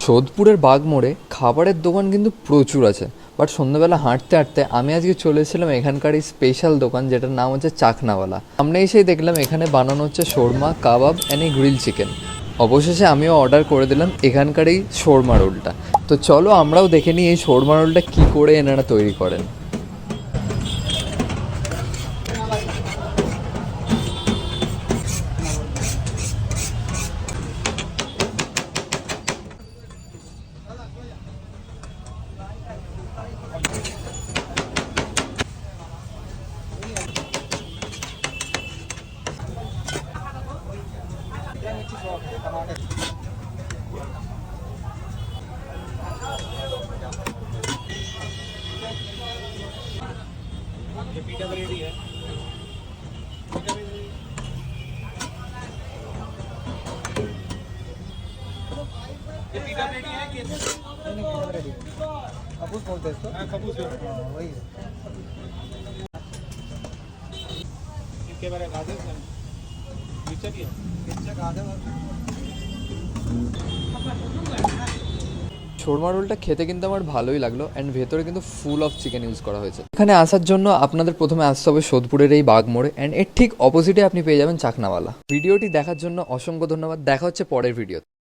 সোদপুরের বাগমোড়ে খাবারের দোকান কিন্তু প্রচুর আছে, বাট সন্ধ্যাবেলা হাঁটতে হাঁটতে আমি আজকে চলে এসেছিলাম এখানকার এই স্পেশাল দোকান যেটার নাম হচ্ছে চাকনাওয়ালা। সামনে এসেই দেখলাম এখানে বানানো হচ্ছে শোরমা, কাবাব অ্যান্ড এই গ্রিল চিকেন। অবশেষে আমিও অর্ডার করে দিলাম এখানকার এই শোরমা রোলটা। তো চলো আমরাও দেখে নিই এই শোরমা রোলটা কী করে এনারা তৈরি করেন। खबूस बोलते हैं इसको। हाँ, खबूस वही है। इसके बारे में आधे मिर्चा भी है, मिर्चा का आधे। শোরমা রোলটা খেতে কিন্তু আমার ভালোই লাগলো, অ্যান্ড ভেতরে কিন্তু ফুল অফ চিকেন ইউজ করা হয়েছে। এখানে আসার জন্য আপনাদের প্রথমে আসতে হবে সোদপুরের এই বাগমোড়ে, অ্যান্ড এর ঠিক অপোজিটে আপনি পেয়ে যাবেন চাকনাওয়ালা। ভিডিওটি দেখার জন্য অসংখ্য ধন্যবাদ। দেখা হচ্ছে পরের ভিডিও।